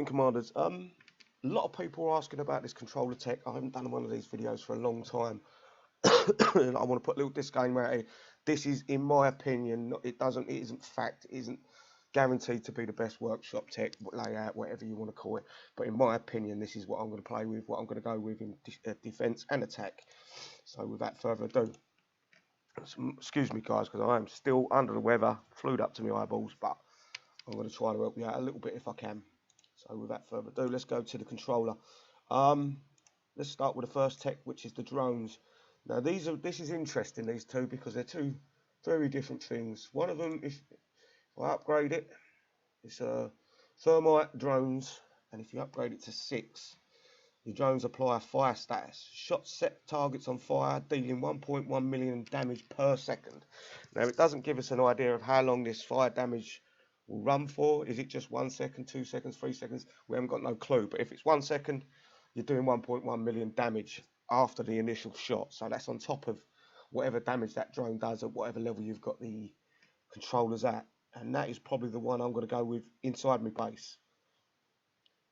Commanders. A lot of people are asking about this controller tech. I haven't done one of these videos for a long time. And I want to put a little disclaimer out here. This is, in my opinion, it isn't fact, it isn't guaranteed to be the best workshop tech, layout, whatever you want to call it. But in my opinion, this is what I'm going to play with, what I'm going to go with in defense and attack. So without further ado, excuse me guys, because I am still under the weather, flued up to my eyeballs, but I'm going to try to help you out a little bit if I can. So without further ado, let's go to the controller. Let's start with the first tech, which is the drones. Now this is interesting, these two, because they're two very different things. One of them, if I upgrade it, it's a thermite drones, and if you upgrade it to 6, your drones apply a fire status. Shots set targets on fire, dealing 1.1 million damage per second. Now it doesn't give us an idea of how long this fire damage will run for. Is it just 1 second, 2 seconds, 3 seconds? We haven't got no clue. But if it's 1 second, you're doing 1.1 million damage after the initial shot. So that's on top of whatever damage that drone does at whatever level you've got the controllers at. And that is probably the one I'm going to go with inside my base.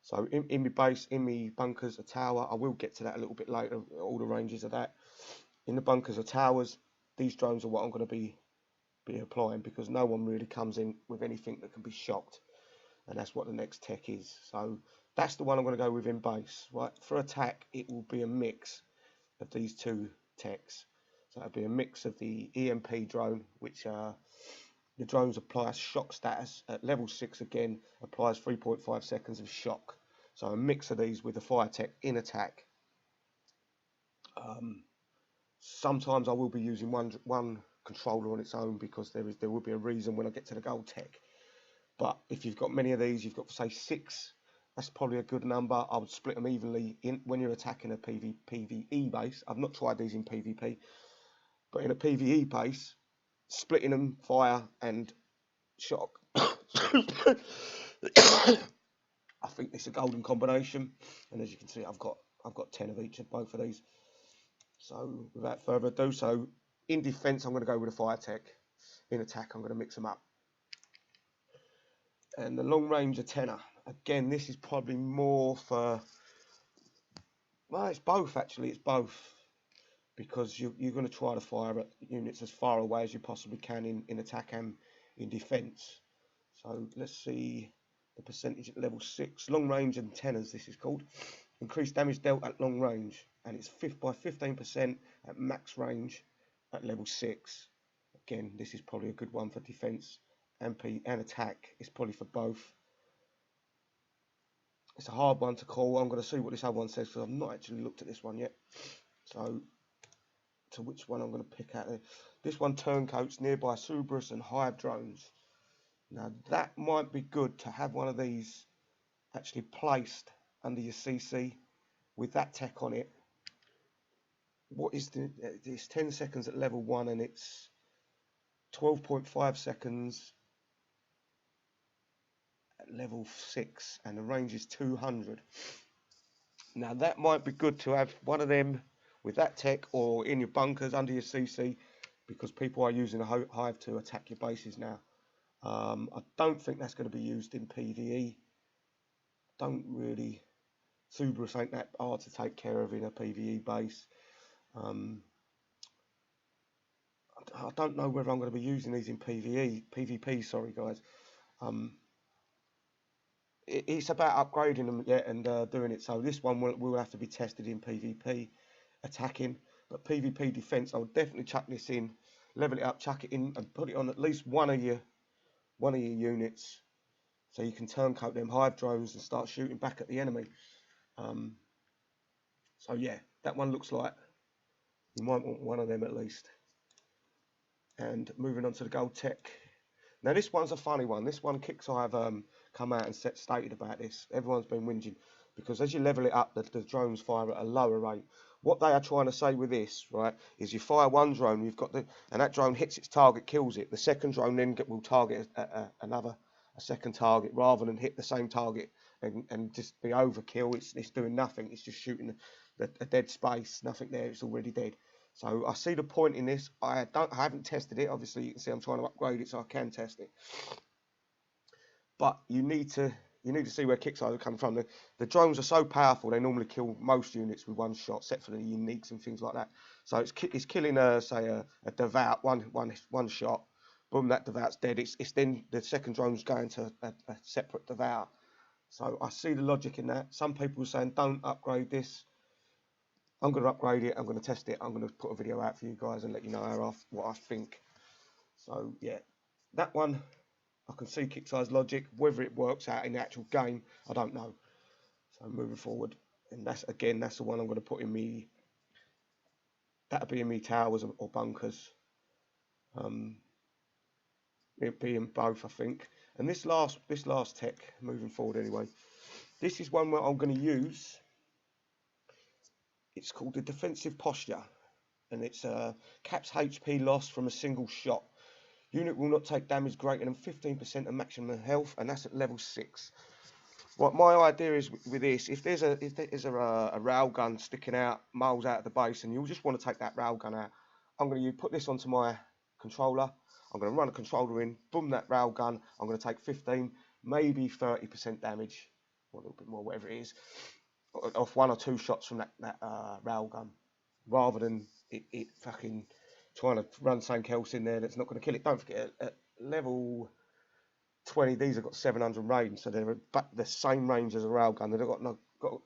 So in my base, in my bunkers, a tower, I will get to that a little bit later, all the ranges of that. In the bunkers or towers, these drones are what I'm going to be applying, because no one really comes in with anything that can be shocked. And that's what the next tech is. So that's the one I'm going to go with in base. Right, for attack, it will be a mix of these two techs. So it'll be a mix of the EMP drone, which the drones apply shock status at level 6 again, applies 3.5 seconds of shock. So a mix of these with the fire tech in attack. Sometimes I will be using one controller on its own, because there will be a reason when I get to the gold tech. But if you've got many of these, you've got, say, 6, that's probably a good number. I would split them evenly in when you're attacking a PvE base. I've not tried these in PvP, but in a PvE base, splitting them fire and shock. I think it's a golden combination, and as you can see, I've got 10 of each of both of these. So without further ado, so in defense I'm going to go with a fire tech. In attack I'm going to mix them up. And the long range antenna, again, this is probably more for, well, it's both actually, it's both, because you're going to try to fire at units as far away as you possibly can in attack and in defense. So let's see the percentage at level 6. Long range antennas, this is called. Increased damage dealt at long range, and it's by 15% at max range at level 6. Again, this is probably a good one for defense and attack. It's probably for both. It's a hard one to call. I'm going to see what this other one says, because I've not actually looked at this one yet. So to which one I'm going to pick out there. This one turncoats nearby Cerberus and Hive drones. Now that might be good to have one of these actually placed under your CC with that tech on it. What is it's 10 seconds at level 1, and it's 12.5 seconds at level 6, and the range is 200. Now that might be good to have one of them with that tech, or in your bunkers under your CC, because people are using a hive to attack your bases now. I don't think that's going to be used in PvE. Don't really, Cerberus ain't that hard to take care of in a PvE base. I don't know whether I'm going to be using these in PvP, sorry guys. It's about upgrading them yet and doing it. So this one will have to be tested in PvP attacking, but PvP defense, I would definitely chuck this in, level it up, chuck it in, and put it on at least one of your units, so you can turncoat them hive drones and start shooting back at the enemy. So yeah, that one looks like you might want one of them at least. And moving on to the gold tech. Now this one's a funny one. This one, Kicks I have come out and stated about this. Everyone's been whinging, because as you level it up, the drones fire at a lower rate. What they are trying to say with this, right, is you fire one drone, you've got and that drone hits its target, kills it. The second drone then will target a second target, rather than hit the same target and just be overkill. It's doing nothing. It's just shooting a dead space. Nothing there. It's already dead. So I see the point in this. I haven't tested it. Obviously, you can see I'm trying to upgrade it so I can test it. But you need to you need to see where kick size are coming from. The drones are so powerful, they normally kill most units with one shot, except for the uniques and things like that. So it's killing, say, a devout, one shot. Boom, that devout's dead. It's then the second drone's going to a separate devout. So I see the logic in that. Some people are saying, don't upgrade this. I'm going to upgrade it. I'm going to test it. I'm going to put a video out for you guys and let you know what I think. So, yeah, that one, I can see kick size logic. Whether it works out in the actual game, I don't know. So, moving forward. And that's the one I'm going to put in me. That'll be in me towers or bunkers. It'll be in both, I think. And this last tech, moving forward anyway, this is one where I'm going to use. It's called the defensive posture, and it's caps HP loss from a single shot. Unit will not take damage greater than 15% of maximum health, and that's at level 6. What my idea is with this, if there's a railgun sticking out miles out of the base, and you just want to take that railgun out, I'm going to put this onto my controller. I'm going to run a controller in, boom, that railgun. I'm going to take 15, maybe 30% damage, or a little bit more, whatever it is, off 1 or 2 shots from that railgun, rather than it fucking trying to run something else in there that's not going to kill it. Don't forget, at level 20, these have got 700 range, so they're the same range as a railgun. They've got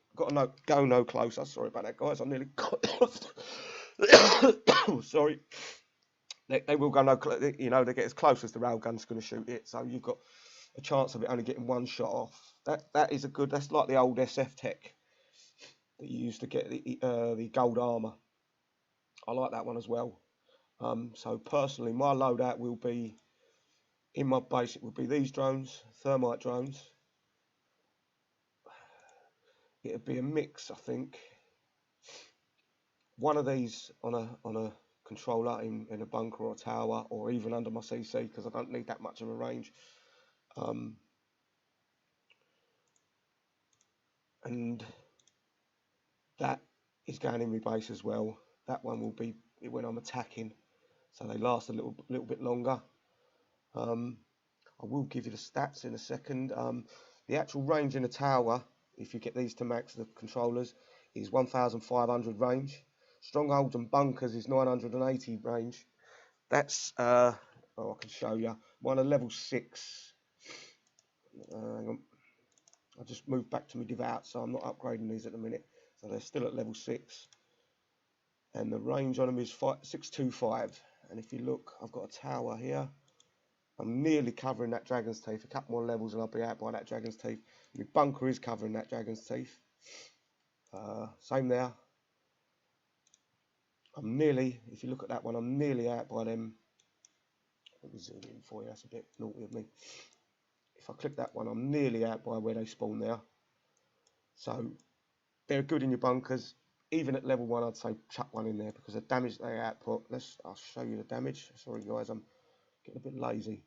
go no closer. Sorry about that, guys. I nearly got sorry. They will go no, you know, they get as close as the railgun's going to shoot it. So you've got a chance of it only getting 1 shot off. That is a good. That's like the old SF tech that you used to get the gold armor. I like that one as well. So personally, my loadout will be, in my base, it will be these drones, thermite drones. It'll be a mix, I think. One of these on a controller in a bunker or a tower, or even under my CC, because I don't need that much of a range. And that is going in my base as well. That one will be when I'm attacking, so they last a little bit longer. I will give you the stats in a second. The actual range in a tower, if you get these to max, the controllers, is 1,500 range. Strongholds and bunkers is 980 range. That's, I can show you. One at level 6. Hang on. I just moved back to my devout, so I'm not upgrading these at the minute. So they're still at level 6. And the range on them is 625. And if you look, I've got a tower here. I'm nearly covering that dragon's teeth. A couple more levels and I'll be out by that dragon's teeth. My bunker is covering that dragon's teeth. Same there. I'm nearly, if you look at that one, I'm nearly out by them. Let me zoom in for you, that's a bit naughty of me. If I click that one, I'm nearly out by where they spawn there. So they're good in your bunkers. Even at level 1, I'd say chuck one in there, because the damage they output, I'll show you the damage. Sorry guys, I'm getting a bit lazy.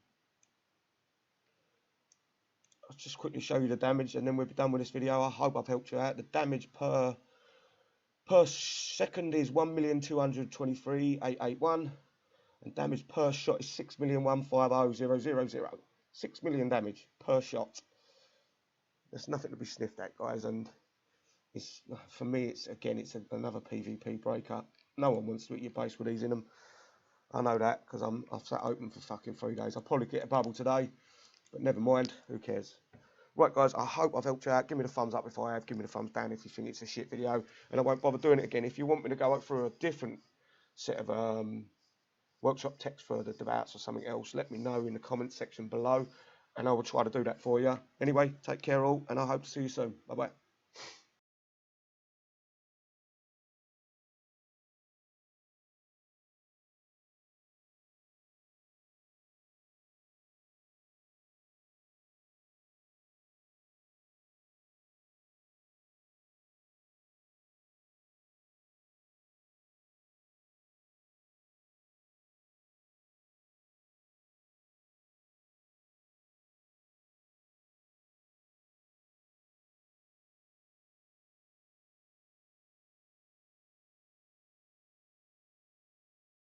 I'll just quickly show you the damage and then we'll be done with this video. I hope I've helped you out. The damage per second is 1,223,881, and damage per shot is 6,150,000. 6 million damage per shot. There's nothing to be sniffed at, guys, and it's, for me, it's another PvP breaker. No one wants to hit your base with these in them. I know that, because I've sat open for fucking 3 days. I'll probably get a bubble today, but never mind, who cares. Right guys, I hope I've helped you out. Give me the thumbs up if I have. Give me the thumbs down if you think it's a shit video, and I won't bother doing it again. If you want me to go through a different set of workshop text for the devouts or something else, let me know in the comments section below, and I will try to do that for you. Anyway, take care all, and I hope to see you soon. Bye bye.